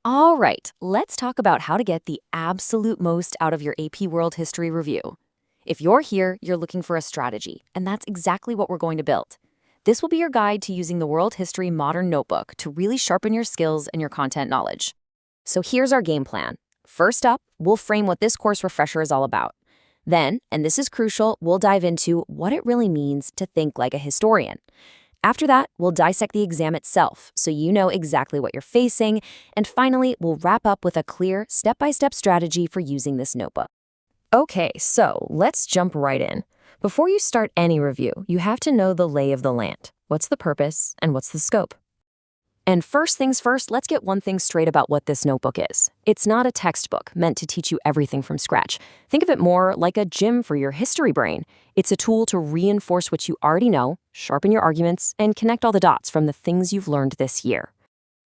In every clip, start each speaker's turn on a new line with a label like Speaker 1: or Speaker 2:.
Speaker 1: All right, let's talk about how to get the absolute most out of your AP World History review. If you're here, you're looking for a strategy, and that's exactly what we're going to build. This will be your guide to using the World History Modern Notebook to really sharpen your skills and your content knowledge. So here's our game plan. First up, we'll frame what this course refresher is all about. Then, and this is crucial, we'll dive into what it really means to think like a historian. After that, we'll dissect the exam itself so you know exactly what you're facing. And finally, we'll wrap up with a clear, step-by-step strategy for using this notebook. Okay, so let's jump right in. Before you start any review, you have to know the lay of the land. What's the purpose and what's the scope? And first things first, let's get one thing straight about what this notebook is. It's not a textbook meant to teach you everything from scratch. Think of it more like a gym for your history brain. It's a tool to reinforce what you already know, sharpen your arguments, and connect all the dots from the things you've learned this year.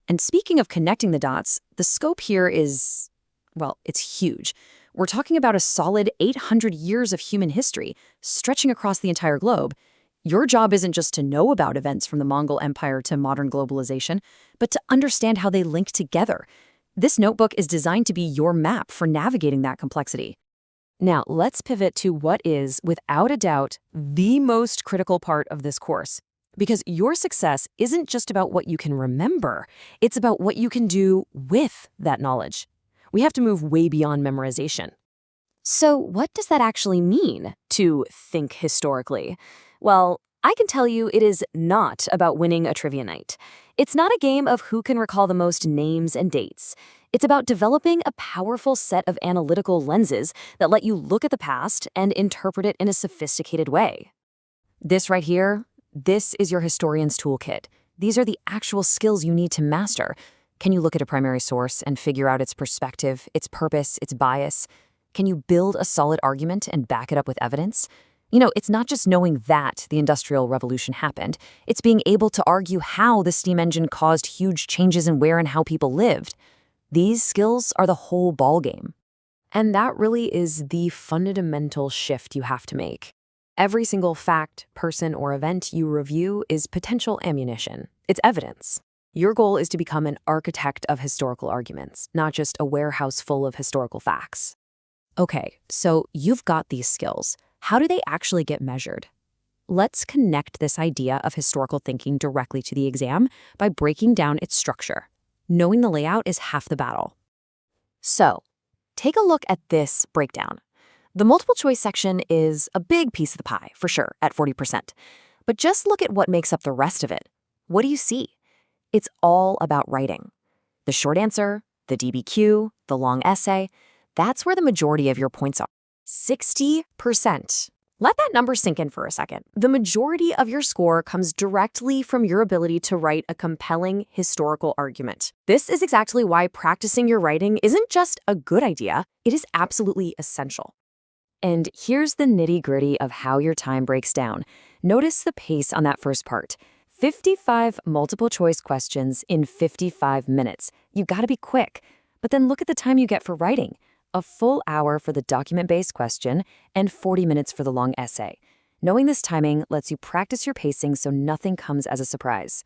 Speaker 1: And speaking of connecting the dots, the scope here is, well, it's huge. We're talking about a solid 800 years of human history, stretching across the entire globe. Your job isn't just to know about events from the Mongol Empire to modern globalization, but to understand how they link together. This notebook is designed to be your map for navigating that complexity. Now, let's pivot to what is, without a doubt, the most critical part of this course. Because your success isn't just about what you can remember, it's about what you can do with that knowledge. We have to move way beyond memorization. So what does that actually mean, to think historically? Well, I can tell you it is not about winning a trivia night. It's not a game of who can recall the most names and dates. It's about developing a powerful set of analytical lenses that let you look at the past and interpret it in a sophisticated way. This right here, this is your historian's toolkit. These are the actual skills you need to master. Can you look at a primary source and figure out its perspective, its purpose, its bias? Can you build a solid argument and back it up with evidence? You know, it's not just knowing that the Industrial Revolution happened. It's being able to argue how the steam engine caused huge changes in where and how people lived. These skills are the whole ballgame. And that really is the fundamental shift you have to make. Every single fact, person, or event you review is potential ammunition. It's evidence. Your goal is to become an architect of historical arguments, not just a warehouse full of historical facts. Okay, so you've got these skills. How do they actually get measured? Let's connect this idea of historical thinking directly to the exam by breaking down its structure. Knowing the layout is half the battle. So, take a look at this breakdown. The multiple choice section is a big piece of the pie, for sure, at 40%. But just look at what makes up the rest of it. What do you see? It's all about writing. The short answer, the DBQ, the long essay, that's where the majority of your points are. 60%. Let that number sink in for a second. The majority of your score comes directly from your ability to write a compelling historical argument. This is exactly why practicing your writing isn't just a good idea, it is absolutely essential. And here's the nitty-gritty of how your time breaks down. Notice the pace on that first part. 55 multiple-choice questions in 55 minutes. You gotta be quick. But then look at the time you get for writing. A full hour for the document-based question and 40 minutes for the long essay. Knowing this timing lets you practice your pacing so nothing comes as a surprise.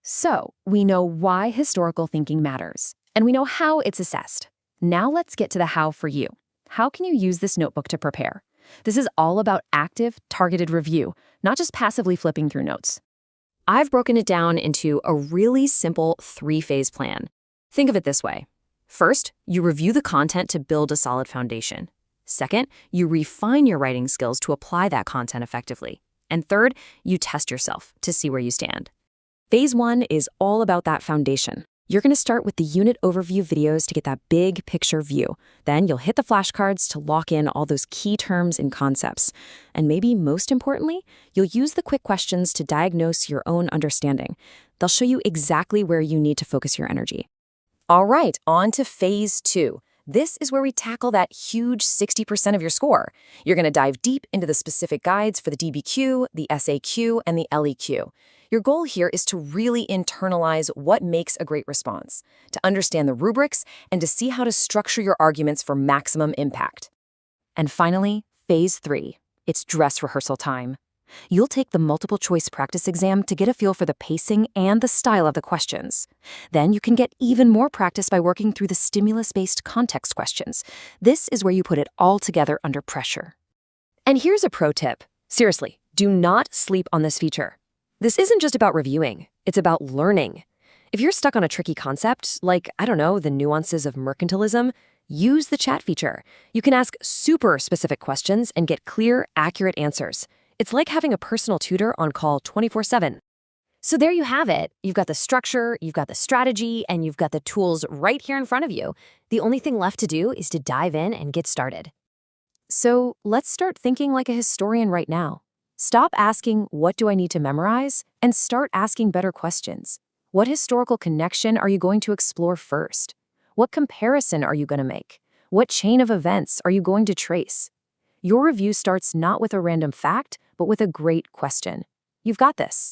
Speaker 1: So, we know why historical thinking matters, and we know how it's assessed. Now let's get to the how for you. How can you use this notebook to prepare? This is all about active, targeted review, not just passively flipping through notes. I've broken it down into a really simple 3-phase plan. Think of it this way. First, you review the content to build a solid foundation. Second, you refine your writing skills to apply that content effectively. And third, you test yourself to see where you stand. Phase 1 is all about that foundation. You're going to start with the unit overview videos to get that big picture view. Then you'll hit the flashcards to lock in all those key terms and concepts. And maybe most importantly, you'll use the quick questions to diagnose your own understanding. They'll show you exactly where you need to focus your energy. All right, on to phase 2. This is where we tackle that huge 60% of your score. You're going to dive deep into the specific guides for the DBQ, the SAQ, and the LEQ. Your goal here is to really internalize what makes a great response, to understand the rubrics, and to see how to structure your arguments for maximum impact. And finally, phase 3. It's dress rehearsal time. You'll take the multiple choice practice exam to get a feel for the pacing and the style of the questions. Then you can get even more practice by working through the stimulus-based context questions. This is where you put it all together under pressure. And here's a pro tip. Seriously, do not sleep on this feature. This isn't just about reviewing, it's about learning. If you're stuck on a tricky concept, like, I don't know, the nuances of mercantilism, use the chat feature. You can ask super specific questions and get clear, accurate answers. It's like having a personal tutor on call 24/7. So there you have it. You've got the structure, you've got the strategy, and you've got the tools right here in front of you. The only thing left to do is to dive in and get started. So let's start thinking like a historian right now. Stop asking, what do I need to memorize? And start asking better questions. What historical connection are you going to explore first? What comparison are you going to make? What chain of events are you going to trace? Your review starts not with a random fact, but with a great question. You've got this.